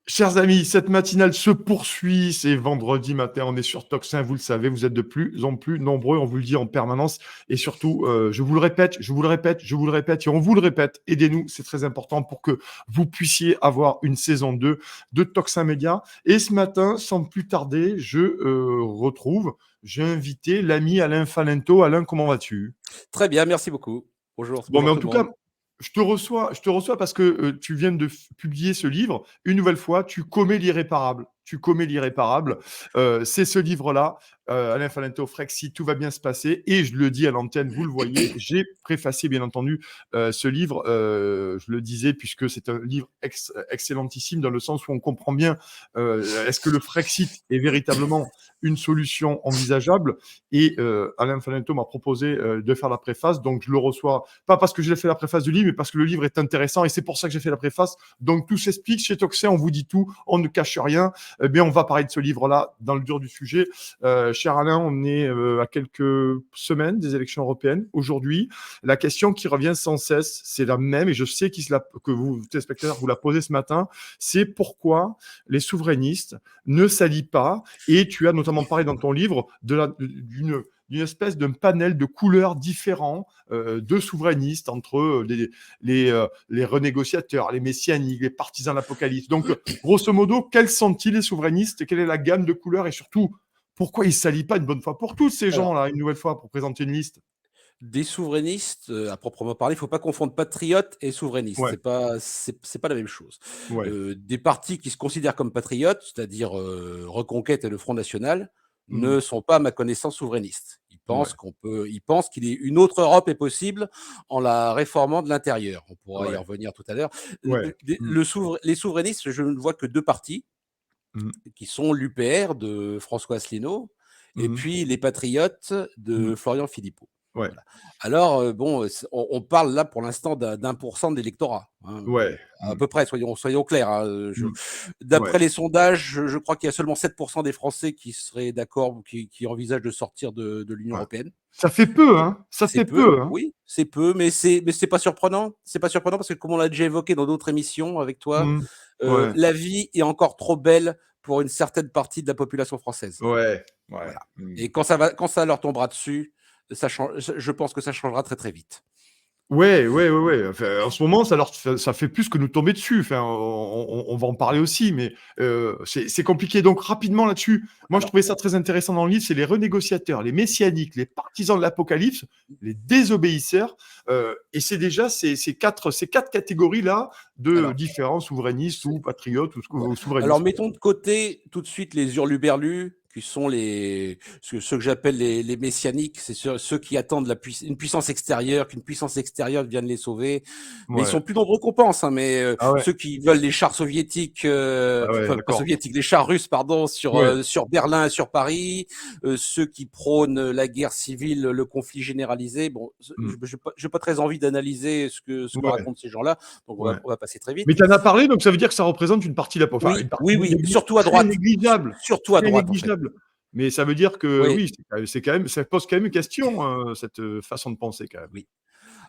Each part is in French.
Chers amis, cette matinale se poursuit. C'est vendredi matin, on est sur Tocsin, vous le savez, vous êtes de plus en plus nombreux, on vous le dit en permanence. Et surtout, je vous le répète, je vous le répète, je vous le répète, et on vous le répète, aidez-nous, c'est très important pour que vous puissiez avoir une saison 2 de Tocsin Média. Et ce matin, sans plus tarder, j'ai invité l'ami Alain Falento. Alain, comment vas-tu? Très bien, merci beaucoup. Bonjour, Bon, mais bonjour en tout le tout cas, monde. je te reçois parce que tu viens de publier ce livre. Une nouvelle fois, tu commets l'irréparable. Tu commets l'irréparable. C'est ce livre-là, Alain Falento, Frexit, tout va bien se passer. Et je le dis à l'antenne, vous le voyez, j'ai préfacé, bien entendu, ce livre. Je le disais, puisque c'est un livre excellentissime dans le sens où on comprend bien est-ce que le Frexit est véritablement une solution envisageable. Et Alain Falento m'a proposé de faire la préface. Donc, je le reçois, pas parce que j'ai fait la préface du livre, mais parce que le livre est intéressant. Et c'est pour ça que j'ai fait la préface. Donc, tout s'explique. Chez Toxin, on vous dit tout. On ne cache rien. Eh bien, on va parler de ce livre-là dans le dur du sujet. Cher Alain, on est à quelques semaines des élections européennes. Aujourd'hui, la question qui revient sans cesse, c'est la même. Et je sais que vous, téléspectateurs, vous la posez ce matin. C'est pourquoi les souverainistes ne s'allient pas. Et tu as notamment parlé dans ton livre d'une espèce d'un panel de couleurs différents de souverainistes entre les renégociateurs, les messianiques, les partisans de l'apocalypse. Donc, grosso modo, quels sont-ils les souverainistes? Quelle est la gamme de couleurs? Et surtout, pourquoi ils ne s'allient pas une bonne fois pour tous, ces Alors, gens-là, une nouvelle fois, pour présenter une liste? des souverainistes, à proprement parler, il ne faut pas confondre patriotes et souverainistes. Ouais, C'est pas la même chose. ouais. Des partis qui se considèrent comme patriotes, c'est-à-dire Reconquête et le Front national, Mm, ne sont pas, à ma connaissance, souverainistes. ouais, Ils pensent une autre Europe est possible en la réformant de l'intérieur. On pourra y ouais, revenir tout à l'heure. ouais. Mm, Les souverainistes, je ne vois que deux partis, mm, qui sont l'UPR de François Asselineau et mm, puis les Patriotes mm, de Florian Philippot. ouais, Voilà. Alors, bon, on parle là pour l'instant d'1% de l'électorat, hein, ouais, à peu près, soyons clairs. Hein, mm, ouais. d'après les sondages, je crois qu'il y a seulement 7% des Français qui seraient d'accord ou qui envisagent de sortir de l'Union Ouais. européenne. Ça fait peu, hein? Ça C'est fait peu, peu, hein? oui, c'est peu, mais c'est pas surprenant. C'est pas surprenant parce que, comme on l'a déjà évoqué dans d'autres émissions avec toi, Mm, ouais, la vie est encore trop belle pour une certaine partie de la population française. ouais, ouais. Voilà. Mm. Et quand ça leur tombera dessus, je pense que ça changera très, très vite. Ouais, ouais, ouais, ouais. Enfin, en ce moment, ça fait plus que nous tomber dessus. Enfin, on va en parler aussi, mais c'est compliqué. Donc, rapidement là-dessus, moi, je Alors, trouvais ça très intéressant dans le livre, c'est les renégociateurs, les messianiques, les partisans de l'apocalypse, les désobéisseurs. Et c'est déjà ces quatre catégories-là de alors, différents souverainistes ou c'est patriotes Ouais. ou Alors souverainistes. mettons de côté tout de suite les hurluberlus, qui sont ceux que j'appelle les messianiques, c'est ceux qui attendent une puissance extérieure, qu'une puissance extérieure vienne les sauver. Mais ils Ouais. sont plus nombreux qu'on pense, hein, mais Ah ouais. ceux qui veulent les chars soviétiques, Ah ouais, enfin pas d'accord. soviétiques, les chars russes, pardon, Ouais. sur Berlin et sur Paris, ceux qui prônent la guerre civile, le conflit généralisé. Bon, Mm. j'ai pas très envie d'analyser ce que Ouais. racontent ces gens-là, donc Ouais. on va passer très vite. Mais tu en as parlé, donc ça veut dire que ça représente une partie de la enfin, une Oui, partie oui, non oui, négligeable, surtout à très droite, négligeable, surtout à très droite, en fait. négligeable. Mais ça veut dire que Oui, oui, c'est quand même ça pose quand même une question, cette, façon de penser quand même. oui.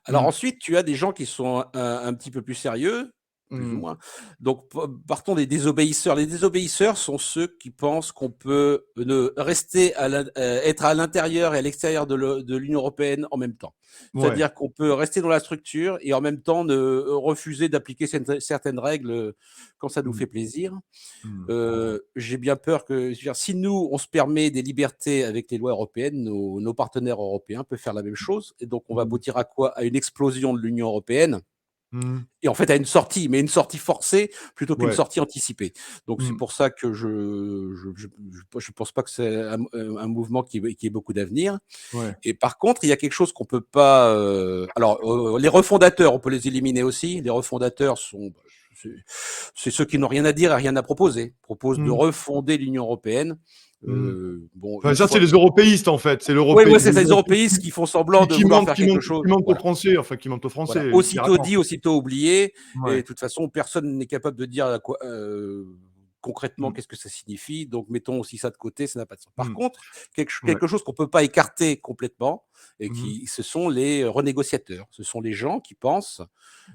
Alors Mmh. ensuite, tu as des gens qui sont un petit peu plus sérieux, plus ou Mmh. moins. Donc partons des désobéisseurs. Les désobéisseurs sont ceux qui pensent qu'on peut rester être à l'intérieur et à l'extérieur de l'Union européenne en même temps. Ouais. C'est-à-dire qu'on peut rester dans la structure et en même temps refuser d'appliquer certaines règles quand ça nous Mmh. fait plaisir. Mmh. J'ai bien peur que, je veux dire, si nous, on se permet des libertés avec les lois européennes, nos partenaires européens peuvent faire la même chose. Et donc, on va Mmh. aboutir à quoi? À une explosion de l'Union européenne Mmh. et en fait à une sortie, mais une sortie forcée plutôt qu'une Ouais. sortie anticipée. Donc, c'est Mmh. pour ça que je pense pas que c'est un mouvement qui ait beaucoup d'avenir. Ouais. Et par contre, il y a quelque chose qu'on peut pas. Alors, les refondateurs, on peut les éliminer aussi. Les refondateurs c'est c'est ceux qui n'ont rien à dire et rien à proposer. Proposent de Mmh. refonder l'Union européenne. Mmh. Bon, Enfin, une ça, c'est fois. les européistes, en fait. C'est Oui, l'europé ouais, c'est les ça, les européistes européistes qui font semblant de qui vouloir mentent faire qui quelque mentent chose. qui mentent aux Voilà. Français, enfin, qui mentent aux Voilà. Français, Aussitôt littéralement. dit, aussitôt oublié. Et Ouais. de toute façon, personne n'est capable de dire concrètement, Mmh. qu'est-ce que ça signifie? Donc, mettons aussi ça de côté, ça n'a pas de sens. Par Mmh. contre, Ouais. quelque chose qu'on ne peut pas écarter complètement, et Mmh mh. ce sont les renégociateurs. Ce sont les gens qui pensent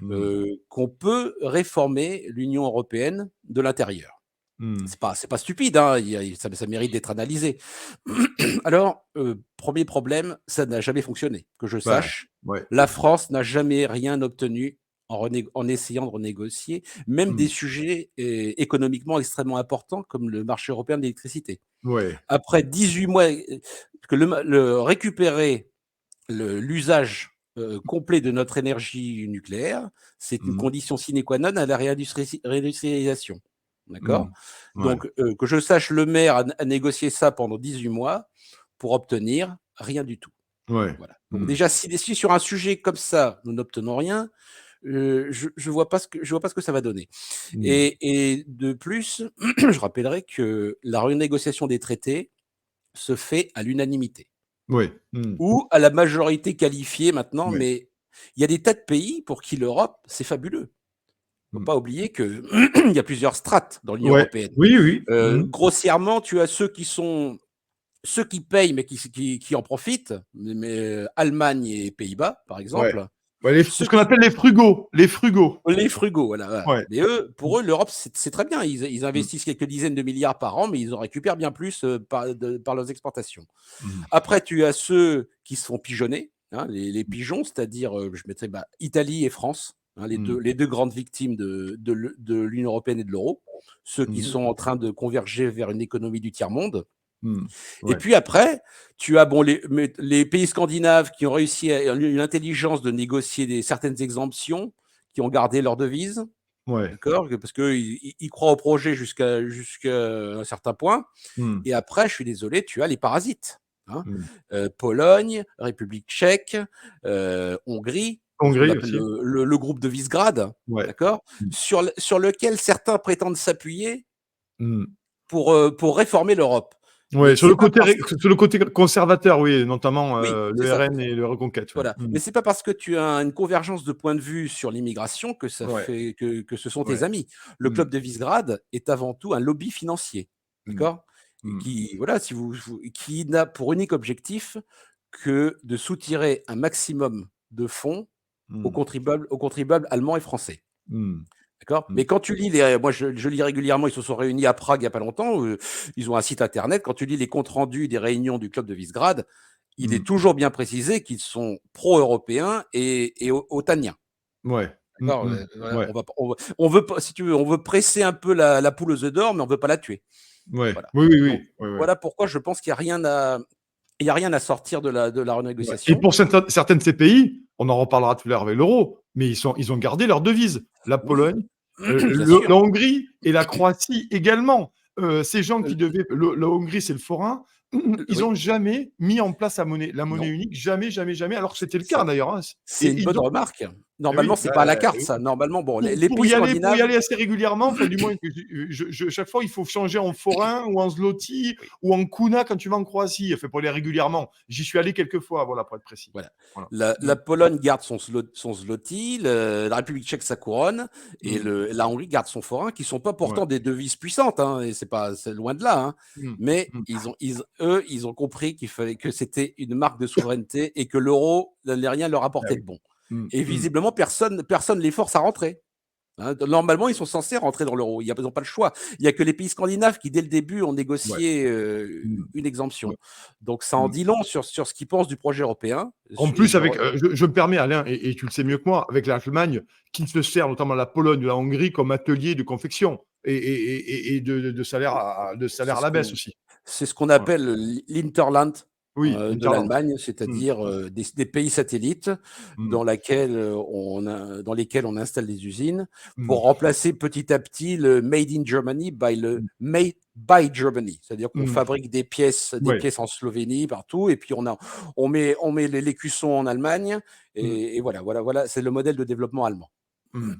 Mmh. qu'on peut réformer l'Union européenne de l'intérieur. Mmh. C'est pas stupide, hein, ça mérite d'être analysé. Alors, 1er problème, ça n'a jamais fonctionné. Que je Ouais, sache, ouais. la France n'a jamais rien obtenu en essayant de renégocier, même des Mmh. sujets économiquement extrêmement importants comme le marché européen de l'électricité. Ouais. Après 18 mois, que le récupérer l'usage, complet de notre énergie nucléaire, c'est une Mmh mh. condition sine qua non à la réindustrialisation. D'accord? Mmh. Ouais. Donc, que je sache, le maire a négocié ça pendant 18 mois pour obtenir rien du tout. Ouais. Voilà. Donc Mmh. déjà, si sur un sujet comme ça, nous n'obtenons rien, je vois pas ce que ça va donner. Mmh. Et de plus, je rappellerai que la renégociation des traités se fait à l'unanimité Ouais. Mmh. ou à la majorité qualifiée maintenant, Ouais. mais il y a des tas de pays pour qui l'Europe, c'est fabuleux. Il ne faut Mmh. pas oublier qu'il y a plusieurs strates dans l'Union Ouais. européenne. Oui, oui. Mmh. Grossièrement, tu as ceux qui payent, mais qui en profitent, Allemagne et Pays-Bas, par Ouais. exemple. Ouais, les ce Ceux qu'on qui appelle les frugaux, les frugaux. Les frugaux, voilà, voilà. Ouais. Mais Mmh. pour eux, l'Europe, c'est très bien. Ils Mmh. investissent quelques dizaines de milliards par an, mais ils en récupèrent bien plus par leurs exportations. Mmh. Après, tu as ceux qui se font pigeonner, hein, les pigeons, c'est-à-dire, je mettrais Italie et France, hein, Mmh. les deux grandes victimes de l'Union européenne et de l'euro, ceux qui Mmh. sont en train de converger vers une économie du tiers-monde. Mmh. Et Ouais. puis après, tu as les pays scandinaves qui ont réussi à une intelligence de négocier certaines exemptions, qui ont gardé leur devise. Ouais. D'accord? Parce qu'ils croient au projet jusqu'à un certain point. Mmh. Et après, je suis désolé, tu as les parasites, hein. Mmh. Pologne, République tchèque, Hongrie, ce qu'on Hongrie appelle aussi. le groupe de Visegrad, Ouais. d'accord? Mmh. Sur lequel certains prétendent s'appuyer Mmh. pour réformer l'Europe. Mais Ouais, c'est pas parce sur le côté conservateur, oui, notamment, Oui, c'est le ça. RN et le Reconquête, ouais. Voilà, Mmh. mais c'est pas parce que tu as une convergence de points de vue sur l'immigration que ça Ouais, fait que ce sont tes ouais. amis. Le Mmh. club de Visegrad est avant tout un lobby financier, Mmh. d'accord? Et Mmh. qui voilà, si vous qui n'a pour unique objectif que de soutirer un maximum de fonds Mmh. aux contribuables allemands et français. Mmh. D'accord? Mmh. Mais quand tu lis moi je lis régulièrement, ils se sont réunis à Prague il y a pas longtemps, ils ont un site internet. Quand tu lis les comptes rendus des réunions du club de Visegrad, il Mmh. est toujours bien précisé qu'ils sont pro-européens et otaniens. Ouais. Mmh D'accord? mh. Voilà, Ouais. on veut pas, si tu veux, on veut presser un peu la poule aux œufs d'or, mais on veut pas la tuer. Ouais. Voilà. Oui, oui, Donc oui. Ouais, ouais. voilà pourquoi je pense qu'il y a rien à sortir de la Ouais et renégociation. pour certains de ces pays, on en reparlera tout à l'heure avec l'euro, mais ils ont gardé leur devise. La Oui, Pologne, bien sûr. la Hongrie et la Croatie également. Ces gens qui devaient la Hongrie, c'est le forain. Ils Oui, ont jamais mis en place la monnaie non, unique, jamais, jamais, jamais, alors que c'est c'était le cas c'est d'ailleurs, hein. c'est une Et bonne ils ont remarque. et Normalement, oui, c'est bah, pas à la carte oui. ça. Normalement, bon, les Pour pays y scandinaves. aller assez régulièrement, enfin du moins que chaque fois, il faut changer en forain ou en zloty Oui. ou en kuna quand tu vas en Croatie. Enfin, pour aller régulièrement. J'y suis allé quelques fois, voilà, pour être précis. Voilà. Voilà. La Mmh. Pologne garde son zloty, la République tchèque sa couronne, et Mmh. la Hongrie garde son forain, qui sont pas Ouais. pourtant des devises puissantes, hein, et c'est loin de là, hein. Mmh. Mais Mmh. ils ont compris que c'était une marque de souveraineté et que l'euro n'allait rien leur Bah apporter de oui. bon. Mmh. Et Mmh. visiblement, personne les force à rentrer. Hein, normalement, ils sont censés rentrer dans l'euro. Ils n'ont pas le choix. Il n'y a que les pays scandinaves qui, dès le début, ont Ouais. négocié Mmh. une Ouais. exemption. Donc, ça en Mmh. dit long sur ce qu'ils pensent du projet européen. En Et plus, avec, je me permets, Alain, et tu le sais mieux que moi, avec l'Allemagne, qui se sert, notamment la Pologne, la Hongrie, comme atelier de confection et de salaire c'est à ce la baisse qu'on aussi. c'est ce qu'on Voilà. appelle l'Interland Oui, de Hinterland. l'Allemagne, Mmh. c'est-à-dire des pays satellites Mmh. dans lesquels on installe des usines Mmh. pour remplacer petit à petit le Made in Germany by le Mmh. Made by Germany. C'est-à-dire qu'on Mmh. fabrique des Ouais. pièces en Slovénie, partout, et puis on met les cuissons en Allemagne, Mmh. et voilà, c'est le modèle de développement allemand. Mmh.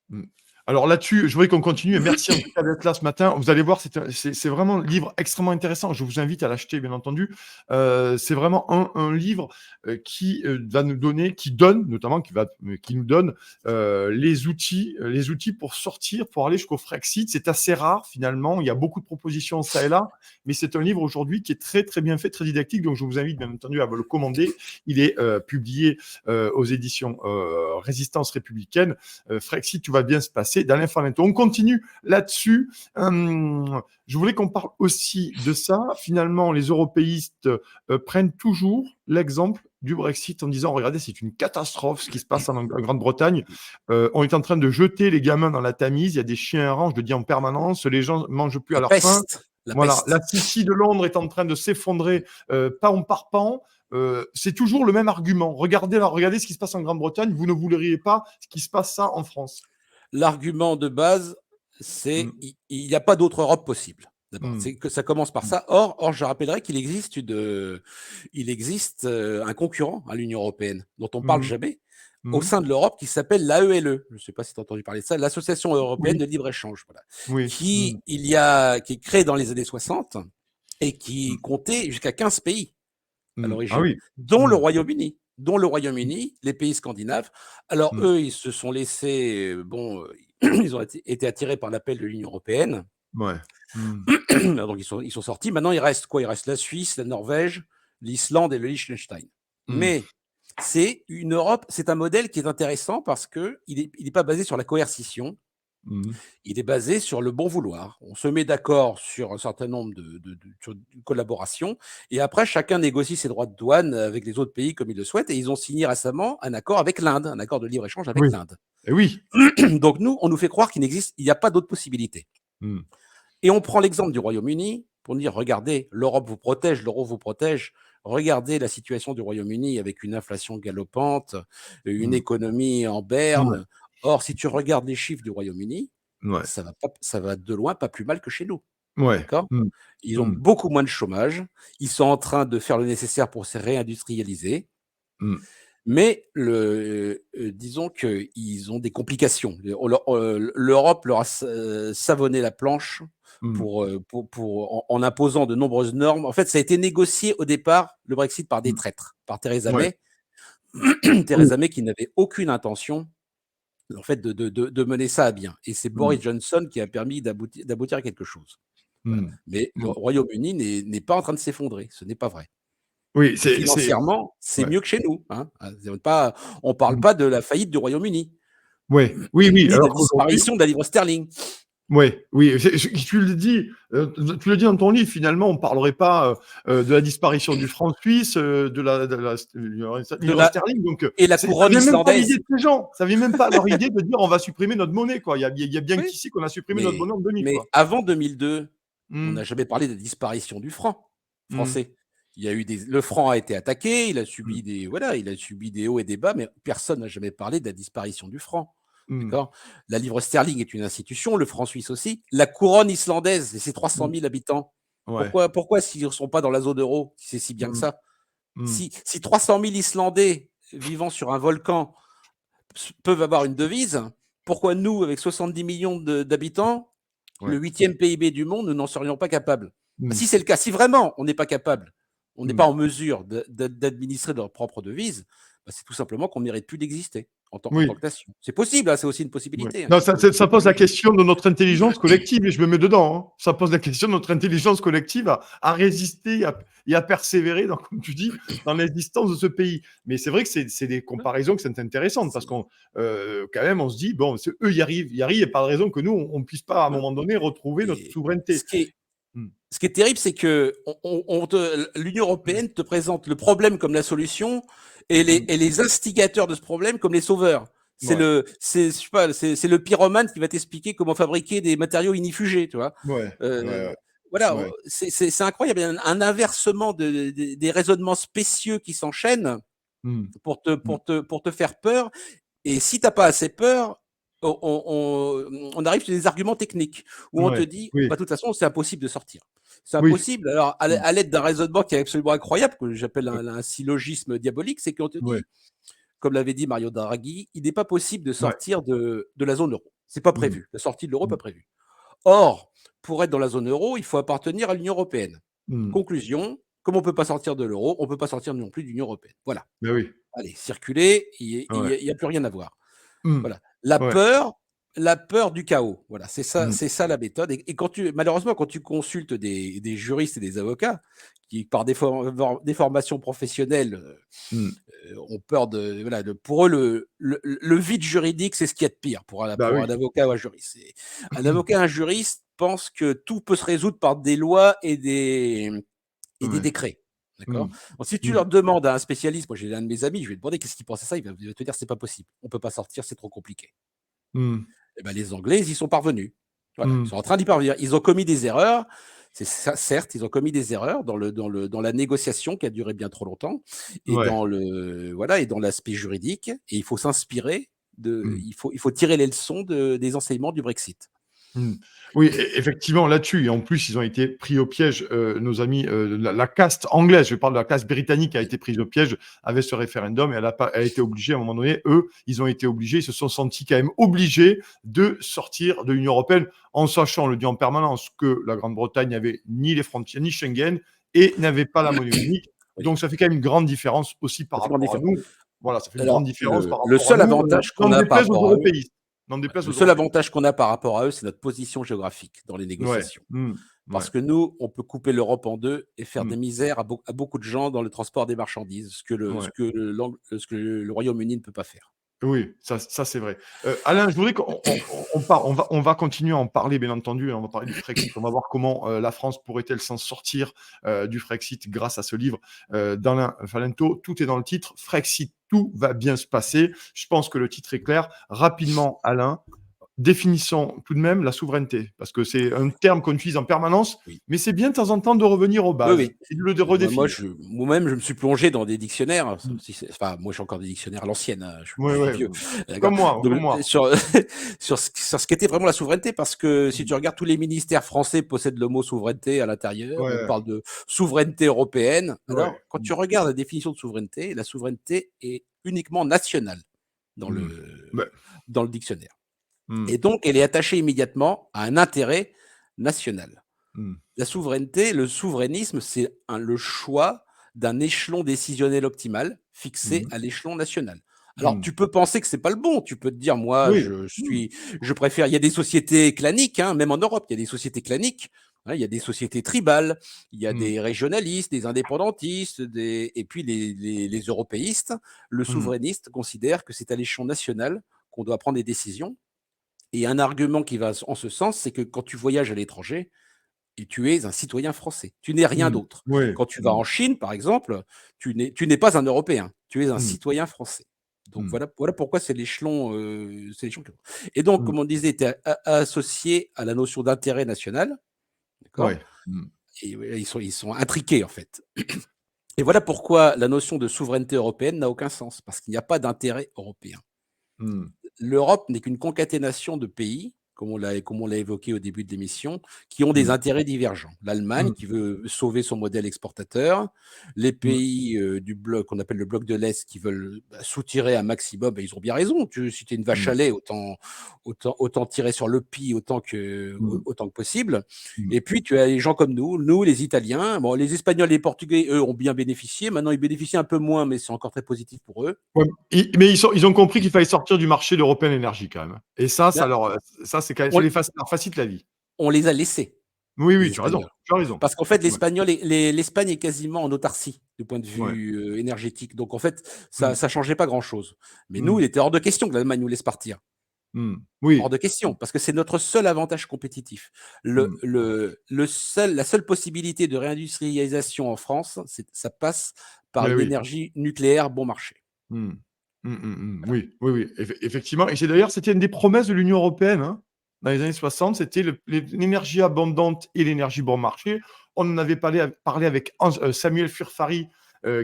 Mmh. Alors là-dessus, je voudrais qu'on continue et merci en tout cas d'être là ce matin. Vous allez voir, c'est vraiment un livre extrêmement intéressant. Je vous invite à l'acheter, bien entendu. C'est vraiment un livre va nous donner, qui nous donne les outils pour sortir, pour aller jusqu'au Frexit. C'est assez rare finalement. Il y a beaucoup de propositions ça et là, mais c'est un livre aujourd'hui qui est très très bien fait, très didactique. Donc je vous invite bien entendu à le commander. Il est publié aux éditions Résistance républicaine. Frexit, tout va bien se passer d'Alain Falinto. On continue là-dessus. Je voulais qu'on parle aussi de ça. Finalement, les européistes prennent toujours l'exemple du Brexit en disant, regardez, c'est une catastrophe ce qui se passe en Grande-Bretagne. On est en train de jeter les gamins dans la Tamise. Il y a des chiens errants, je le dis en permanence. Les gens ne mangent plus à leur faim. La Voilà, peste. la City de Londres est en train de s'effondrer pan par pan. C'est toujours le même argument. Regardez ce qui se passe en Grande-Bretagne. Vous ne voudriez pas ce qui se passe ça en France. L'argument de base, c'est il n'y a pas d'autre Europe possible. D'abord, c'est que ça commence par ça. Or, je rappellerai qu'il existe un concurrent à l'Union européenne dont on ne parle jamais au sein de l'Europe qui s'appelle l'AELE. Je ne sais pas si tu as entendu parler de ça, l'Association européenne de libre-échage, qui est créée dans les années 60 et qui comptait jusqu'à 15 pays à l'origine, dont le Royaume-Uni. Les pays scandinaves. Alors, eux, ils se sont laissés. Ils ont été attirés par l'appel de l'Union européenne. Ouais. Donc, ils sont sortis. Maintenant, il reste quoi? Il reste la Suisse, la Norvège, l'Islande et le Liechtenstein. Mais c'est une Europe, c'est un modèle qui est intéressant parce qu'il n'est pas basé sur la coercition. Il est basé sur le bon vouloir. On se met d'accord sur un certain nombre de collaborations et après, chacun négocie ses droits de douane avec les autres pays comme il le souhaite. Et ils ont signé récemment un accord avec l'Inde, un accord de libre-échange avec l'Inde. Donc nous, on nous fait croire qu'il n'y a pas d'autre possibilité. Et on prend l'exemple du Royaume-Uni pour dire, regardez, l'Europe vous protège, l'euro vous protège. Regardez la situation du Royaume-Uni avec une inflation galopante, une économie en berne. Or, si tu regardes les chiffres du Royaume-Uni, ça va de loin pas plus mal que chez nous. D'accord ? Ils ont beaucoup moins de chômage. Ils sont en train de faire le nécessaire pour se réindustrialiser. Mais disons qu'ils ont des complications. L'Europe leur a savonné la planche en imposant de nombreuses normes. En fait, ça a été négocié au départ, le Brexit, par des traîtres, par Theresa May. Theresa May qui n'avait aucune intention en fait, de mener ça à bien. Et c'est Boris Johnson qui a permis d'aboutir à quelque chose. Voilà. Mais le Royaume-Uni n'est pas en train de s'effondrer. Ce n'est pas vrai. Oui, financièrement, c'est mieux que chez nous. Hein. On ne parle pas de la faillite du Royaume-Uni. Oui. Ni de la disparition de la livre sterling. Oui. Tu le dis dans ton livre, finalement, on ne parlerait pas de la disparition du franc suisse, de la livre sterling. Donc, et la couronne islandaise. Ça ne vient même pas à leur idée de dire on va supprimer notre monnaie. Quoi. Il y a bien qui sait qu'on a supprimé notre monnaie en 2000. Mais avant 2002, on n'a jamais parlé de la disparition du franc français. Il y a eu le franc a été attaqué, il a subi des hauts et des bas, mais personne n'a jamais parlé de la disparition du franc. D'accord. La livre sterling est une institution, le franc suisse aussi. La couronne islandaise, c'est 300 000 habitants. Pourquoi s'ils ne sont pas dans la zone euro, c'est si bien que ça? Si 300 000 Islandais vivant sur un volcan peuvent avoir une devise, pourquoi nous, avec 70 millions d'habitants, le 8e PIB du monde, nous n'en serions pas capables? Si c'est le cas, si vraiment on n'est pas capable, on n'est pas en mesure d'administrer leur propre devise, c'est tout simplement qu'on ne mérite plus d'exister en tant que nation. C'est possible, c'est aussi une possibilité. Non, ça pose la question de notre intelligence collective, et je me mets dedans. Hein. Ça pose la question de notre intelligence collective à résister et à persévérer, comme tu dis, dans l'existence de ce pays. Mais c'est vrai que c'est des comparaisons qui sont intéressantes, parce qu'on quand même, on se dit, bon, eux y arrivent, il n'y a pas de raison que nous, on ne puisse pas, à un moment donné, retrouver notre souveraineté. Ce qui est terrible, c'est que l'Union européenne te présente le problème comme la solution et les instigateurs de ce problème comme les sauveurs. C'est le pyromane qui va t'expliquer comment fabriquer des matériaux inifugés, tu vois. C'est incroyable. Il y a un inversement des raisonnements spécieux qui s'enchaînent pour te faire peur. Et si tu n'as pas assez peur, on arrive sur des arguments techniques où on te dit, de toute façon, c'est impossible de sortir. C'est impossible. Alors, à l'aide d'un raisonnement qui est absolument incroyable, que j'appelle un syllogisme diabolique, c'est qu'on te dit, comme l'avait dit Mario Draghi, il n'est pas possible de sortir de la zone euro. C'est pas prévu. La sortie de l'euro n'est pas prévue. Or, pour être dans la zone euro, il faut appartenir à l'Union européenne. Conclusion, comme on ne peut pas sortir de l'euro, on ne peut pas sortir non plus de l'Union européenne. Voilà. Ben oui. Allez, circuler, il Ouais. n'y a plus rien à voir. Mmh. Voilà. Ouais. La peur du chaos. Voilà, c'est ça la méthode. Et malheureusement, quand tu consultes des juristes et des avocats qui, par des formations professionnelles, ont peur pour eux, le vide juridique, c'est ce qu'il y a de pire pour un Bah oui. avocat ou un juriste. Un avocat, un juriste pense que tout peut se résoudre par des lois et des décrets. D'accord. Donc, si tu leur demandes à un spécialiste, moi j'ai un de mes amis, je vais lui demander qu'est-ce qu'il pense à ça, il va te dire c'est pas possible, on peut pas sortir, c'est trop compliqué. Et ben, les Anglais, ils y sont parvenus. Voilà, ils sont en train d'y parvenir. Ils ont commis des erreurs. C'est ça, certes, ils ont commis des erreurs dans la négociation qui a duré bien trop longtemps et dans l'aspect juridique. Et il faut s'inspirer il faut tirer les leçons des enseignements du Brexit. Oui, effectivement, là-dessus, et en plus, ils ont été pris au piège, nos amis, la caste anglaise, je parle de la caste britannique, a été prise au piège avec ce référendum et elle a été obligée, à un moment donné, eux, ils ont été obligés, ils se sont sentis quand même obligés de sortir de l'Union européenne, en sachant, on le dit en permanence, que la Grande-Bretagne n'avait ni les frontières, ni Schengen, et n'avait pas la monnaie unique. Oui. Donc, ça fait quand même une grande différence aussi par rapport à nous. Voilà, ça fait une grande différence par rapport le seul à nous, avantage qu'on n'en a par déplaise aux rapport à eux, européistes. le seul avantage qu'on a par rapport à eux, c'est notre position géographique dans les Ouais. négociations. Ouais. Parce que nous, on peut couper l'Europe en deux et faire des misères à beaucoup de gens dans le transport des marchandises, ce que le Royaume-Uni ne peut pas faire. Oui, ça c'est vrai. Alain, je voudrais on va continuer à en parler, bien entendu, hein, on va parler du Frexit. On va voir comment, la France pourrait-elle s'en sortir, du Frexit grâce à ce livre, d'Alain Falento. Tout est dans le titre, Frexit, tout va bien se passer. Je pense que le titre est clair. Rapidement, Alain, définissons tout de même la souveraineté, parce que c'est un terme qu'on utilise en permanence, Oui. mais c'est bien de temps en temps de revenir aux bases Oui. et de le redéfinir. Moi-même, je me suis plongé dans des dictionnaires. Moi, j'ai encore des dictionnaires à l'ancienne. Hein, je suis Ouais, vieux. comme moi, Donc, comme moi. sur ce qu'était vraiment la souveraineté, parce que si tu regardes, tous les ministères français possèdent le mot souveraineté à l'intérieur. On parle de souveraineté européenne. Alors, quand tu regardes la définition de souveraineté, la souveraineté est uniquement nationale dans le dictionnaire. Et donc, elle est attachée immédiatement à un intérêt national. La souveraineté, le souverainisme, c'est le choix d'un échelon décisionnel optimal fixé à l'échelon national. Alors, tu peux penser que c'est pas le bon. Tu peux te dire, moi, Oui. je préfère. Il y a des sociétés claniques, hein, même en Europe, il y a des sociétés claniques. Hein, il y a des sociétés tribales, il y a des régionalistes, des indépendantistes, et puis les européistes. Le souverainiste considère que c'est à l'échelon national qu'on doit prendre des décisions. Et un argument qui va en ce sens, c'est que quand tu voyages à l'étranger, et tu es un citoyen français. Tu n'es rien d'autre. Ouais. Quand tu vas en Chine, par exemple, tu n'es pas un Européen. Tu es un citoyen français. Donc voilà pourquoi c'est l'échelon. Et donc, comme on disait, tu es associé à la notion d'intérêt national. D'accord. Ouais. Et ils sont intriqués, en fait. Et voilà pourquoi la notion de souveraineté européenne n'a aucun sens, parce qu'il n'y a pas d'intérêt européen. L'Europe n'est qu'une concaténation de pays, comme on l'a évoqué au début de l'émission, qui ont des intérêts divergents. L'Allemagne qui veut sauver son modèle exportateur, les pays du bloc qu'on appelle le bloc de l'Est qui veulent soutirer un maximum, ils ont bien raison. Si tu es une vache à lait, autant tirer sur le pis autant que possible. Et puis tu as les gens comme nous les Italiens, bon, les Espagnols et les Portugais, eux, ont bien bénéficié. Maintenant, ils bénéficient un peu moins, mais c'est encore très positif pour eux. Ouais, mais ils ont compris qu'il fallait sortir du marché de l'European Energy quand même. Et ça c'est quand même, ça leur facilite la vie. On les a laissés. Oui, tu as raison. Parce qu'en fait, l'Espagne est quasiment en autarcie du point de vue énergétique. Donc, en fait, ça ne changeait pas grand-chose. Mais nous, il était hors de question que l'Allemagne nous laisse partir. Oui. Hors de question, parce que c'est notre seul avantage compétitif. La seule possibilité de réindustrialisation en France, ça passe par une énergie nucléaire bon marché. Oui, effectivement. Et c'était une des promesses de l'Union européenne, hein. Dans les années 60, c'était l'énergie abondante et l'énergie bon marché. On en avait parlé avec Samuel Furfari,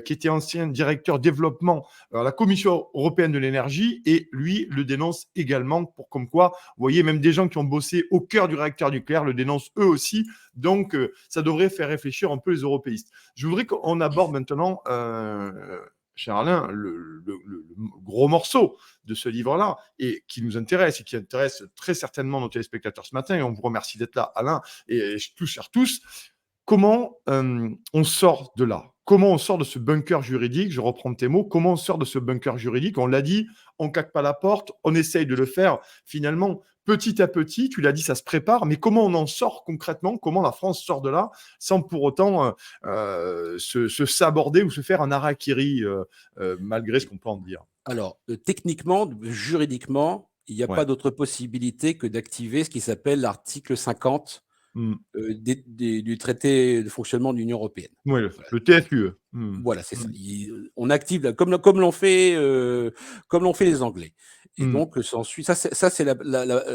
qui était ancien directeur développement à la Commission européenne de l'énergie, et lui le dénonce également, comme quoi, vous voyez, même des gens qui ont bossé au cœur du réacteur nucléaire le dénoncent eux aussi. Donc, ça devrait faire réfléchir un peu les européistes. Je voudrais qu'on aborde maintenant cher Alain, le gros morceau de ce livre-là, et qui nous intéresse, et qui intéresse très certainement nos téléspectateurs ce matin, et on vous remercie d'être là, Alain, et tous, chers tous, comment on sort de là? Comment on sort de ce bunker juridique? Je reprends tes mots. Comment on sort de ce bunker juridique? On l'a dit, on claque pas la porte, on essaye de le faire finalement petit à petit. Tu l'as dit, ça se prépare, mais comment on en sort concrètement? Comment la France sort de là sans pour autant se saborder ou se faire un harakiri, malgré ce qu'on peut en dire? Alors, techniquement, juridiquement, il n'y a Ouais. pas d'autre possibilité que d'activer ce qui s'appelle l'article 50 Mmh. du traité de fonctionnement de l'Union européenne. Ouais, Voilà, le TFUE. Mmh. voilà, c'est ça. Mmh. On active comme l'ont fait les Anglais. Et Mmh. donc, s'ensuit, ça, c'est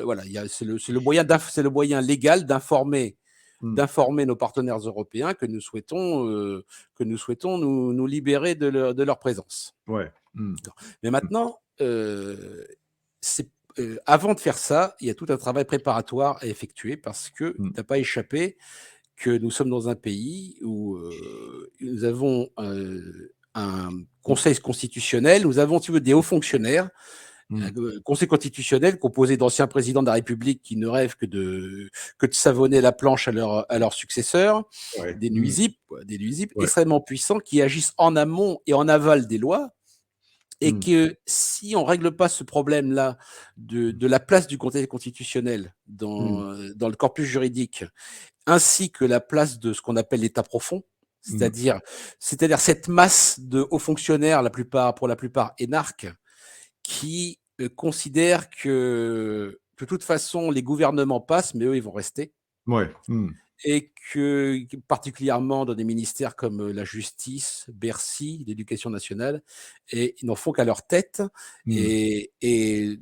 voilà, c'est le moyen, c'est le moyen légal Mmh. d'informer nos partenaires européens que nous souhaitons nous libérer de leur présence. Ouais. Mmh. Mais Mmh. maintenant, avant de faire ça, il y a tout un travail préparatoire à effectuer parce qu'il Mmh. ne t'a pas échappé que nous sommes dans un pays où nous avons un conseil constitutionnel, nous avons, si tu veux, des hauts fonctionnaires, un Mmh. conseil constitutionnel composé d'anciens présidents de la République qui ne rêvent que de savonner la planche à leurs successeurs, Ouais. des Mmh. nuisibles, quoi, des nuisibles Ouais. extrêmement puissants qui agissent en amont et en aval des lois, et Mmh. que si on ne règle pas ce problème-là de la place du Conseil constitutionnel Mmh. dans le corpus juridique, ainsi que la place de ce qu'on appelle l'État profond, Mmh. c'est-à-dire cette masse de hauts fonctionnaires, pour la plupart énarques, qui considèrent que de toute façon les gouvernements passent, mais eux ils vont rester, Ouais. Mmh. et que particulièrement dans des ministères comme la justice, Bercy, l'éducation nationale, et ils n'en font qu'à leur tête, Mmh. et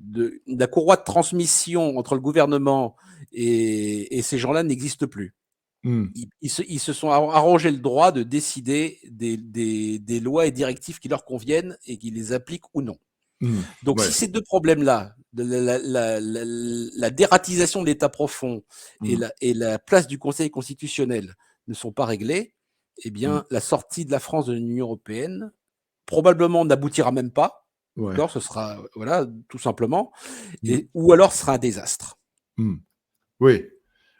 la courroie de transmission entre le gouvernement et ces gens-là n'existe plus. Mmh. Ils se sont arrogé le droit de décider des lois et directives qui leur conviennent et qui les appliquent ou non. Mmh. Donc, si Ouais. ces deux problèmes-là, de la dératisation de l'État profond Mmh. et la place du Conseil constitutionnel ne sont pas réglés, eh Mmh. bien, la sortie de la France de l'Union européenne probablement n'aboutira même pas. Ouais. D'accord, ce sera, voilà, tout simplement, Mmh. ou alors ce sera un désastre. Mmh. Oui.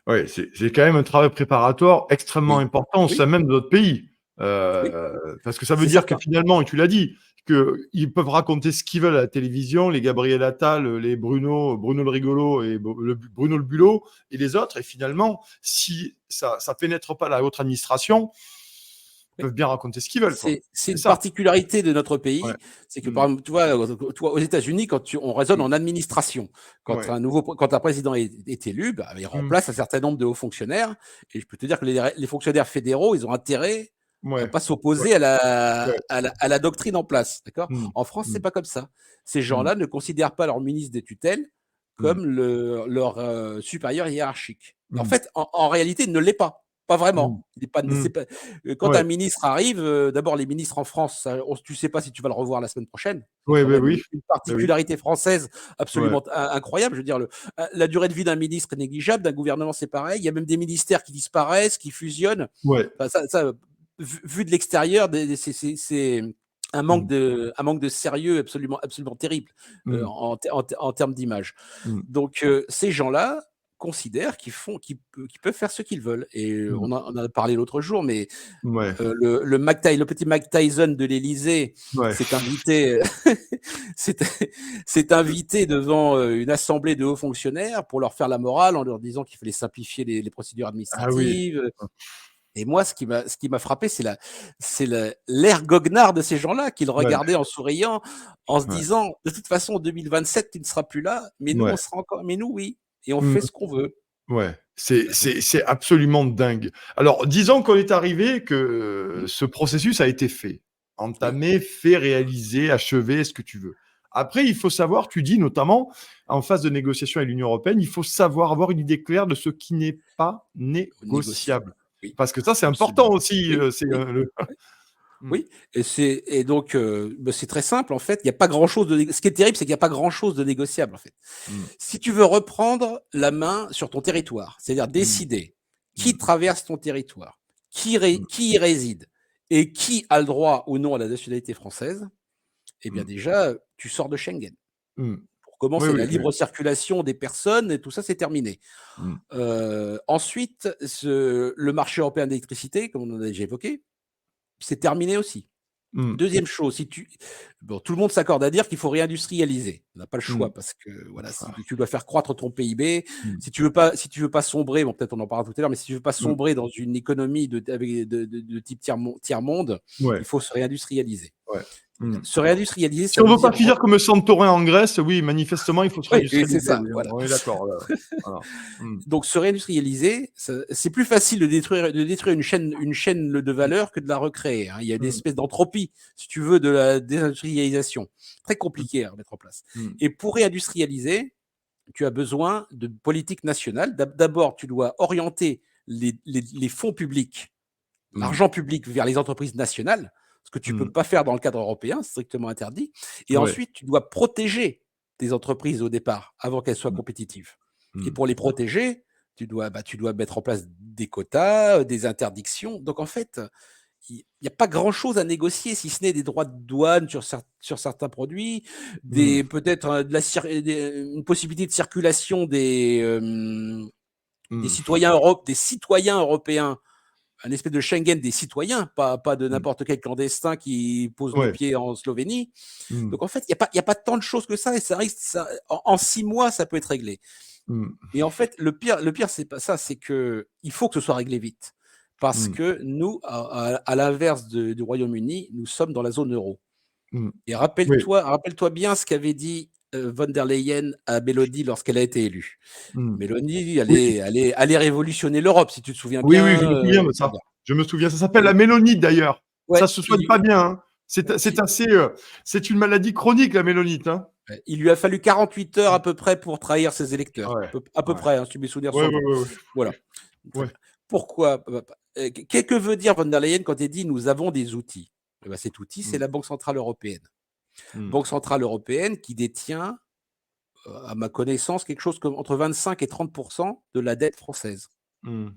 Ouais, c'est quand même un travail préparatoire extrêmement Oui, important au sein oui, même de notre pays. oui, Parce que ça veut c'est dire que certain. finalement, et tu l'as dit, qu'ils peuvent raconter ce qu'ils veulent à la télévision, les Gabriel Attal, les Bruno le rigolo et Bruno le bulot et les autres, et finalement, si ça pénètre pas la haute administration, ils peuvent bien raconter ce qu'ils veulent, quoi. C'est C'est une ça. particularité de notre Ouais. pays, c'est que, Mmh. par exemple, tu vois, aux États-Unis, on raisonne Mmh. en administration. Ouais. Quand un président est élu, bah, il Mmh. remplace un certain nombre de hauts fonctionnaires, et je peux te dire que les fonctionnaires fédéraux, ils ont intérêt à Ouais. pas Ouais. s'opposer Ouais. à la doctrine en place, d'accord? Mmh. En France, c'est Mmh. pas comme ça. Ces Mmh. gens-là ne considèrent pas leur ministre des tutelles Mmh. comme leur supérieur hiérarchique. En Mmh. fait, en réalité, il ne l'est pas. Pas Mmh. vraiment. Il est pas, Mmh. c'est pas, quand un Ouais. ministre arrive, d'abord les ministres en France, tu sais pas si tu vas le revoir la semaine prochaine. C'est Ouais, quand beh, même oui. une Bah, oui. particularité française Ouais. absolument incroyable. Je veux dire, la durée de vie d'un ministre est négligeable, d'un gouvernement c'est pareil. Il y a même des ministères qui disparaissent, qui fusionnent. Ouais. Enfin, vu de l'extérieur, c'est Mmh. un manque de sérieux absolument terrible, Mmh. en termes d'image. Mmh. Donc, ces gens-là considèrent qu'ils peuvent faire ce qu'ils veulent, et Mmh. on en a parlé l'autre jour, mais Ouais. le petit Mike Tyson de l'Élysée Ouais. s'est invité s'est s'est invité devant, une assemblée de hauts fonctionnaires pour leur faire la morale en leur disant qu'il fallait simplifier les procédures Ah oui. administratives, et moi ce qui m'a frappé, l'air goguenard de ces gens-là qui le Ouais. regardaient en souriant, en se Ouais. disant: «De toute façon, en 2027, tu ne seras plus là, mais nous, Ouais. on sera encore, mais nous, oui, et on Mmh. fait ce qu'on veut». Ouais. C'est Bah, donc c'est c'est absolument dingue. Alors, disons qu'on est arrivé, que mmh, ce processus a été fait, oui, entamé, fait, réalisé, achevé, ce que tu veux. Après, il faut savoir, tu dis notamment, en phase de négociation avec l'Union européenne, il faut savoir avoir une idée claire de ce qui n'est pas négociable. négociable. Oui, Parce que ça, c'est important absolument. aussi, Oui, c'est, oui. le mmh. Oui, et donc, bah, c'est très simple en fait, il y a pas grand-chose ce qui est terrible, c'est qu'il y a pas grand-chose de négociable en fait. Mmh. Si tu veux reprendre la main sur ton territoire, c'est-à-dire Mmh. décider qui Mmh. traverse ton territoire, Mmh. qui y réside Et qui a le droit ou non à la nationalité française? Eh bien Mmh. déjà, tu sors de Schengen. Mmh. Pour Oui, commencer, oui, la oui. libre circulation des personnes et tout ça, c'est terminé. Mmh. Ensuite, le marché européen de l'électricité, comme on en a déjà évoqué, c'est terminé aussi. Mmh. Deuxième chose, bon, tout le monde s'accorde à dire qu'il faut réindustrialiser. On n'a pas le Mmh. choix parce que voilà, si tu dois faire croître ton PIB, Mmh. si tu veux pas sombrer, bon, peut-être on en parlera tout à l'heure, mais si tu veux pas Mmh. sombrer dans une économie de type tiers-monde, il Ouais, faut se réindustrialiser. ouais. Mmh. Se réindustrialiser, Si ça on veut veut pas dire finir comme Santorin en Grèce, oui, manifestement, il faut se oui, et c'est réindustrialiser, ça, oui, voilà. on est d'accord, là. Voilà. Mmh. Donc se réindustrialiser, c'est plus facile de détruire une chaîne de valeur que de la recréer, hein. Il y a une Mmh. espèce d'entropie, si tu veux, de la désindustrialisation. Très Mmh. compliqué à mettre en place. Mmh. Et pour réindustrialiser, tu as besoin de politique nationale. D'abord, tu dois orienter les fonds publics, Mmh. l'argent public vers les entreprises nationales, ce que tu ne peux Mmh. pas faire dans le cadre européen, c'est strictement interdit. Et Ouais. ensuite, tu dois protéger tes entreprises au départ, avant qu'elles soient Mmh. compétitives. Et Mmh. pour les protéger, tu dois mettre en place des quotas, des interdictions. Donc en fait, il n'y a pas grand-chose à négocier, si ce n'est des droits de douane sur certains produits, Mmh. peut-être une possibilité de circulation des Mmh. citoyens européens, un espèce de Schengen des citoyens, pas de Mmh. n'importe quel clandestin qui pose le Ouais. pied en Slovénie. Mmh. Donc en fait, il y a pas tant de choses que ça, et ça risque, en 6 mois, ça peut être réglé. Mmh. Et en fait, le pire, c'est pas ça, c'est que il faut que ce soit réglé vite. Parce Mmh. que nous, à l'inverse du Royaume-Uni, nous sommes dans la zone euro. Mmh. Et Oui. rappelle-toi bien ce qu'avait dit von der Leyen à Mélanie lorsqu'elle a été élue. Mmh. Mélanie Oui. allait révolutionner l'Europe, si tu te souviens Oui, oui, bien. je me souviens de ça. Je me souviens. Ça s'appelle la Et, mélonite, d'ailleurs. Ça ouais, se soigne pas bien, hein. C'est il, assez, c'est une maladie chronique, la mélonite, hein. il lui a fallu 48 heures Mmh. à peu près pour trahir ses électeurs. Ouais. À peu Ouais. près, hein, si mes souvenirs Ouais, sont ouais, bons. ouais, ouais. Voilà. Très Ouais. bien. Pourquoi que veut dire von der Leyen quand elle dit nous avons des outils? Eh ben, cet outil, c'est Mmh. la Banque centrale européenne. Mmh. Banque centrale européenne qui détient, à ma connaissance, quelque chose comme entre 25 et 30 de la dette française. Mmh.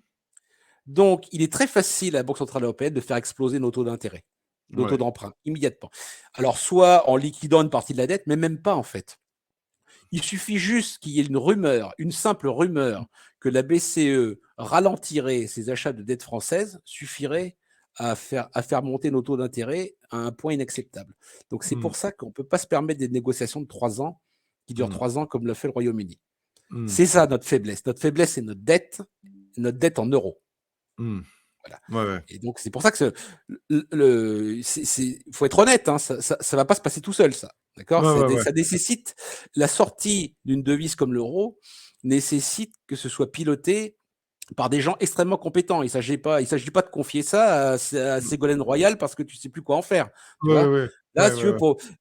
Donc, il est très facile à la Banque centrale européenne de faire exploser nos taux d'intérêt, nos taux Ouais. d'emprunt, immédiatement. Alors, soit en liquidant une partie de la dette, mais même pas en fait. Il suffit juste qu'il y ait une simple rumeur, que la BCE ralentirait ses achats de dette française, suffirait à faire monter nos taux d'intérêt à un point inacceptable. Donc c'est Mmh. pour ça qu'on ne peut pas se permettre des négociations de 3 ans, qui durent Mmh. 3 ans comme l'a fait le Royaume-Uni. Mmh. C'est ça notre faiblesse. Notre faiblesse, c'est notre dette en euros. Mmh. Voilà. Ouais, ouais. Et donc c'est pour ça que faut être honnête, hein, ça va pas se passer tout seul, ça. D'accord? Ouais, ouais, ouais. Ça nécessite la sortie d'une devise comme l'euro nécessite que ce soit piloté par des gens extrêmement compétents. Il s'agit pas de confier ça à Mmh. Ségolène Royal parce que tu sais plus quoi en faire, tu Ouais, vois? ouais. Là, Ouais, si tu ouais,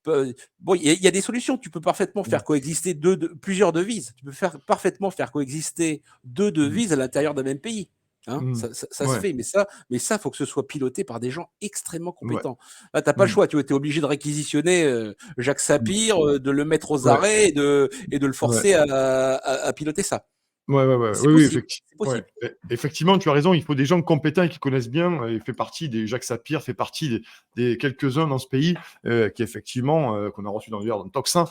veux, ouais. bon, il y a des solutions. Tu peux parfaitement Mmh. faire coexister plusieurs devises. Tu peux parfaitement faire coexister 2 Mmh. devises à l'intérieur d'un même pays, hein. Mmh. Ça se Ouais. fait, mais ça, faut que ce soit piloté par des gens extrêmement Ouais. compétents. Là, tu as pas le Mmh. choix. Tu es obligé de réquisitionner, Jacques Mmh. Sapir, de le mettre aux Ouais. arrêts et de le Ouais. forcer à piloter ça. Ouais, ouais, ouais. C'est Oui, oui, possible, c'est ouais. possible. Effectivement, tu as raison, il faut des gens compétents et qui connaissent bien. Il fait partie des Jacques Sapir, fait partie des quelques-uns dans ce pays qui, effectivement, qu'on a reçu dans le Toxin,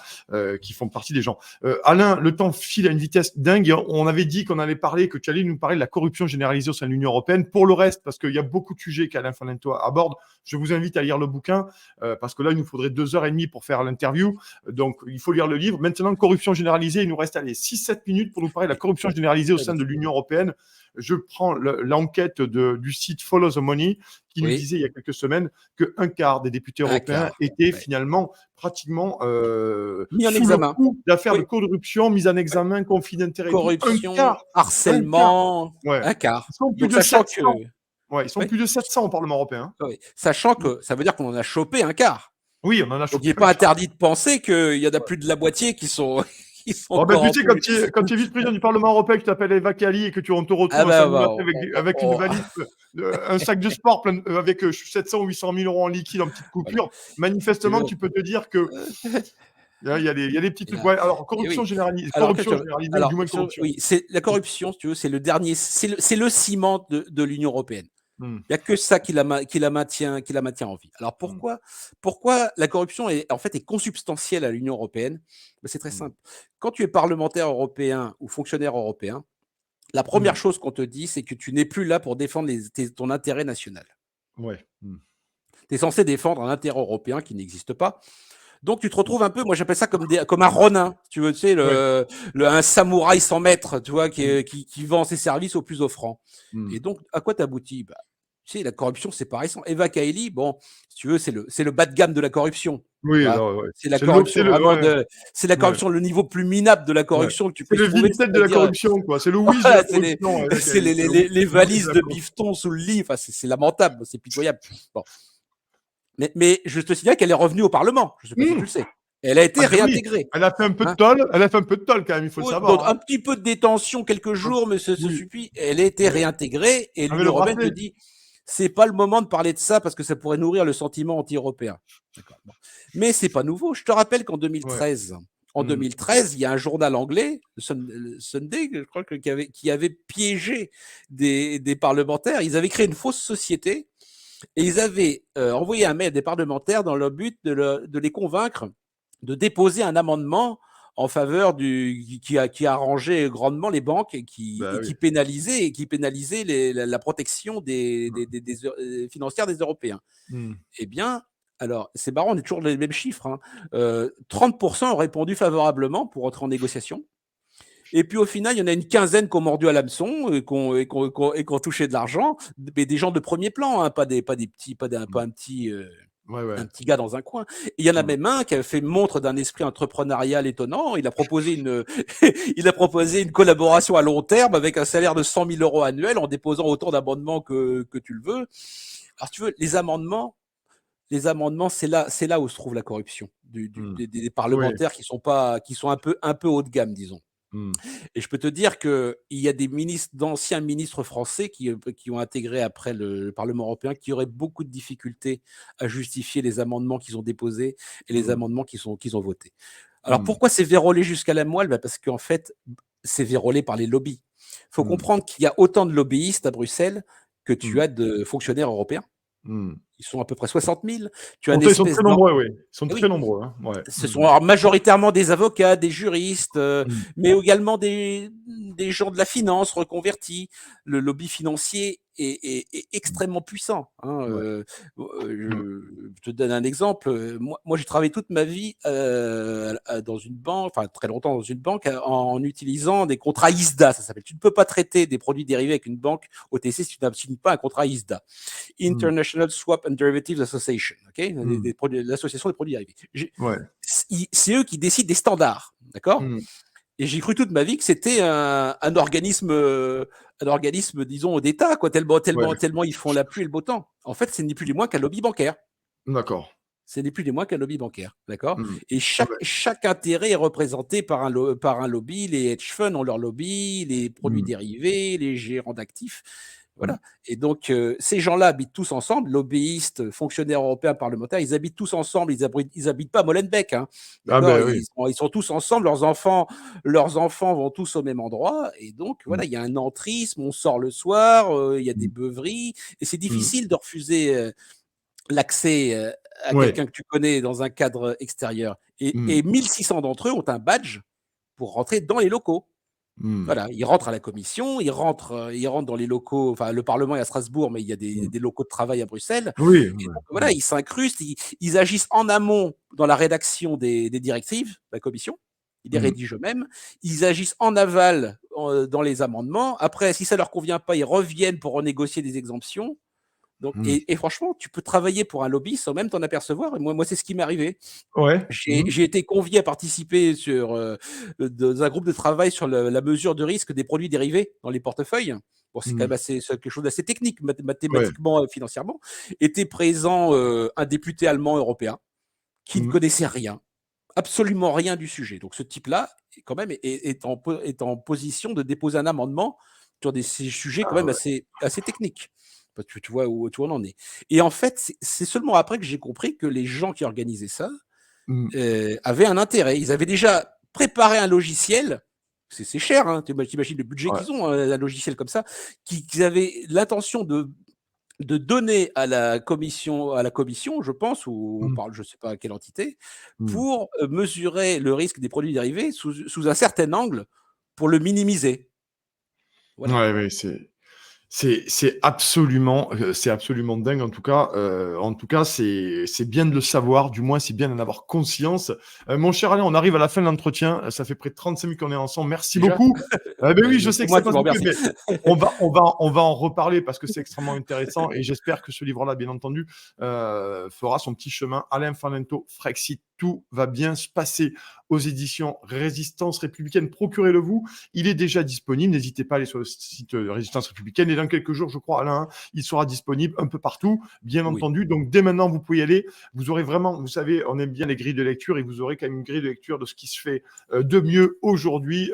qui font partie des gens. Alain, le temps file à une vitesse dingue. On avait dit qu'on allait parler, que tu allais nous parler de la corruption généralisée au sein de l'Union européenne. Pour le reste, parce qu'il y a beaucoup de sujets qu'Alain Fanento aborde, je vous invite à lire le bouquin, parce que là, il nous faudrait 2 heures et demie pour faire l'interview. Donc, il faut lire le livre. Maintenant, corruption généralisée, il nous reste, allez, 6-7 minutes pour nous parler de la corruption généralisée au sein de l'Union européenne. Je prends l'enquête du site Follow the Money qui nous Oui, disait il y a quelques semaines qu'un quart des députés un européens quart, étaient ouais. finalement pratiquement Mis en sous le examen. coup d'affaires de Oui, corruption, mise en ouais. examen, conflit d'intérêts et tout. Un Corruption, quart, un quart. harcèlement, Ouais. un quart. Ils sont plus Donc de sachant que 700. Ouais, ils sont oui, plus de 700 au Parlement européen. oui, sachant Mmh. que ça veut dire qu'on en a chopé un quart. Oui, on en a Donc il chopé n'est un pas quart. interdit de penser qu'il y en a Ouais. plus de la moitié qui sont qui sont Oh ben, tu sais, corrompus. quand tu es vice-président du Parlement européen, que tu t'appelles Eva Kaili et que on te Ah retrouve un bah, samedi matin avec une on valise, un sac de sport plein, avec 700 ou 800 000 euros en liquide en petites voilà, coupures, si tu manifestement, veux, tu peux te dire que il y a des petits et trucs. Ouais, alors, et oui. corruption généralisée, ou du moins corruption. Oui, c'est la corruption, si tu veux, c'est le dernier, c'est le ciment de l'Union européenne. Mmh. Il n'y a que ça qui la maintient en vie. Alors Mmh. pourquoi la corruption est, en fait, est consubstantielle à l'Union européenne? Ben, c'est très Mmh. simple. Quand tu es parlementaire européen ou fonctionnaire européen, la première Mmh. chose qu'on te dit, c'est que tu n'es plus là pour défendre ton intérêt national. Ouais. Mmh. Tu es censé défendre un intérêt européen qui n'existe pas. Donc tu te retrouves un peu, moi j'appelle ça comme un ronin, si tu veux, tu sais, Ouais. un samouraï sans maître, tu vois, qui, Mmh. est- qui, qui vend ses services au plus offrant. Mmh. Et donc, à quoi t'aboutis? Bah, tu sais, la corruption, c'est pareil. Eva Kaili, bon, si tu veux, c'est le bas de gamme de la corruption. Oui, Tu vois. alors, ouais. C'est la corruption vraiment Ouais, c'est la ouais, corruption, le niveau plus minable de la ouais. corruption que tu C'est puisses le trouver, Vinted de la c'est-à-dire, corruption, quoi. C'est le Wish de la voilà, c'est les, corruption, Eva c'est Kaili. les, C'est les, le les- les Wish de valises la de corruption. bifton sous le lit, enfin, c'est lamentable, c'est pitoyable. Bon. Mais je te signale qu'elle est revenue au Parlement. Je ne sais pas si tu Mmh. le sais. Elle a Ah été ben oui, réintégrée. elle a fait un peu de Hein. tolle, quand même, il faut le Oui, savoir, donc hein. un petit peu de détention quelques Hop, jours, mais ça oui, suffit. Elle a été mais réintégrée et avec l'Union le européenne te bracelet. dit c'est pas le moment de parler de ça parce que ça pourrait nourrir le sentiment anti-européen. D'accord. Bon. Mais c'est pas nouveau. Je te rappelle qu'en Ouais. 2013, Mmh. il y a un journal anglais, le Sunday, je crois qui avait piégé des parlementaires. Ils avaient créé une fausse société et ils avaient envoyé un mail à des parlementaires dans le but de les convaincre de déposer un amendement en faveur qui arrangeait grandement les banques et qui, Bah et oui. qui pénalisait la protection financière des Européens. Mmh. Eh bien, alors, c'est marrant, on est toujours dans les mêmes chiffres. Hein. 30% ont répondu favorablement pour entrer en négociation. Et puis au final, il y en a une quinzaine qui ont mordu à l'hameçon et qui ont touché de l'argent, mais des gens de premier plan, hein, pas des petits, pas Mmh. un petit, Ouais, ouais. un petit gars dans un coin. Et il y en a Mmh. même un qui a fait montre d'un esprit entrepreneurial étonnant. Il a proposé il a proposé une collaboration à long terme avec un salaire de 100 000 euros annuels en déposant autant d'amendements que tu le veux. Alors, si tu veux, les amendements, c'est là où se trouve la corruption Mmh. des Oui. parlementaires qui sont un peu haut de gamme, disons. Mmh. Et je peux te dire qu'il y a d'anciens ministres français qui ont intégré après le Parlement européen, qui auraient beaucoup de difficultés à justifier les amendements qu'ils ont déposés et les Mmh. amendements qu'ils ont votés. Alors Mmh. pourquoi c'est vérolé jusqu'à la moelle? Parce qu'en fait, c'est vérolé par les lobbies. Il faut Mmh. comprendre qu'il y a autant de lobbyistes à Bruxelles que tu Mmh. as de fonctionnaires européens. Mmh. Ils sont à peu près 60 000. Tu as une Bon, ça, ils sont espèce très d'en nombreux, oui. Ils sont eh très oui, nombreux, hein. Ouais. ce Mmh. sont alors majoritairement des avocats, des juristes, Mmh. mais également des gens de la finance reconvertis. Le lobby financier est Mmh. extrêmement puissant. Hein, Ouais. Mmh. je te donne un exemple. Moi, j'ai travaillé toute ma vie dans une banque, enfin très longtemps dans une banque, en utilisant des contrats ISDA, ça s'appelle. Tu ne peux pas traiter des produits dérivés avec une banque OTC si tu n'as pas un contrat ISDA. Mmh. International Swap and Derivatives Association, ok, Mmh. l'association des produits dérivés. Ouais. C'est eux qui décident des standards, d'accord? Mmh. Et j'ai cru toute ma vie que c'était un organisme, disons, d'État, quoi, tellement, Ouais. tellement, tellement ils font la pluie et le beau temps. En fait, ce n'est plus ni moins qu'un lobby bancaire. D'accord. Ce n'est plus ni moins qu'un lobby bancaire, d'accord? Mmh. Et Ah chaque, ouais. chaque intérêt est représenté par un lobby. Les hedge funds ont leur lobby, les produits Mmh. dérivés, les gérants d'actifs. Mmh. Voilà. Et donc, ces gens-là habitent tous ensemble, lobbyistes, fonctionnaires européens, parlementaires, ils habitent tous ensemble, ils habitent pas à Molenbeek, hein, Ah d'accord? ben oui. Ils sont tous ensemble, leurs enfants vont tous au même endroit. Et donc, Mmh. voilà, il y a un entrisme, on sort le soir, il y a des Mmh. beuveries, et c'est Mmh. difficile de refuser l'accès à Ouais. quelqu'un que tu connais dans un cadre extérieur. Et, Mmh. et 1600 d'entre eux ont un badge pour rentrer dans les locaux. Mmh. Voilà, ils rentrent à la commission, ils rentrent dans les locaux. Enfin, le Parlement est à Strasbourg, mais il y a des, Mmh. des locaux de travail à Bruxelles. Oui, Et ouais. donc, voilà, Mmh. ils s'incrustent, ils agissent en amont dans la rédaction des directives de la commission. Ils les Mmh. rédigent eux-mêmes. Ils agissent en aval dans les amendements. Après, si ça leur convient pas, ils reviennent pour renégocier des exemptions. Donc, Mmh. et franchement, tu peux travailler pour un lobby sans même t'en apercevoir. Et moi, c'est ce qui m'est arrivé. Ouais. J'ai Mmh. j'ai été convié à participer dans un groupe de travail sur la mesure de risque des produits dérivés dans les portefeuilles. Bon, c'est quand Mmh. même c'est quelque chose d'assez technique, Ouais. mathématiquement, financièrement. Était présent un député allemand européen qui ne Mmh. connaissait rien, absolument rien du sujet. Donc, ce type-là, quand même, est en position de déposer un amendement sur ces sujets quand Ah même ouais. assez techniques. Parce que tu vois où on en est. Et en fait, c'est seulement après que j'ai compris que les gens qui organisaient ça Mmh. avaient un intérêt. Ils avaient déjà préparé un logiciel, c'est cher, hein, tu imagines le budget Ouais. qu'ils ont, un logiciel comme ça, qu'ils avaient l'intention de donner à la commission, je pense, ou on Mmh. parle, je ne sais pas à quelle entité, Mmh. pour mesurer le risque des produits dérivés sous un certain angle pour le minimiser. Voilà. Ouais, ouais, c'est absolument dingue en tout cas, c'est bien de le savoir, du moins c'est bien d'en avoir conscience. Mon cher Alain, on arrive à la fin de l'entretien, ça fait près de 35 minutes qu'on est ensemble. Merci Déjà, beaucoup. Oui, je sais c'est que ça moi qui passe vous beaucoup, remercie. mais on va en reparler parce que c'est extrêmement intéressant et j'espère que ce livre-là, bien entendu, fera son petit chemin. Alain Fanento, Frexit, tout va bien se passer aux éditions Résistance Républicaine. Procurez-le vous. Il est déjà disponible. N'hésitez pas à aller sur le site de Résistance Républicaine. Et dans quelques jours, je crois, Alain, il sera disponible un peu partout, bien Oui, entendu. Donc, dès maintenant, vous pouvez y aller. Vous aurez vraiment, vous savez, on aime bien les grilles de lecture et vous aurez quand même une grille de lecture de ce qui se fait de mieux aujourd'hui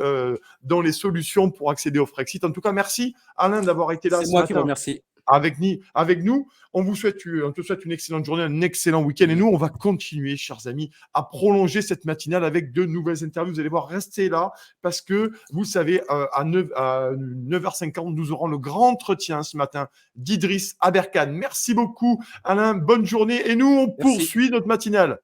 dans les solutions pour accéder au Frexit. En tout cas, merci, Alain, d'avoir été là c'est ce moi qui vous matin remercie. avec nous. On te souhaite une excellente journée, un excellent week-end. Et nous, on va continuer, chers amis, à prolonger cette matinale avec de nouvelles interviews. Vous allez voir, restez là parce que, vous savez, à 9h50, nous aurons le grand entretien ce matin d'Idriss Aberkan. Merci beaucoup, Alain. Bonne journée. Et nous, on Merci. poursuit notre matinale.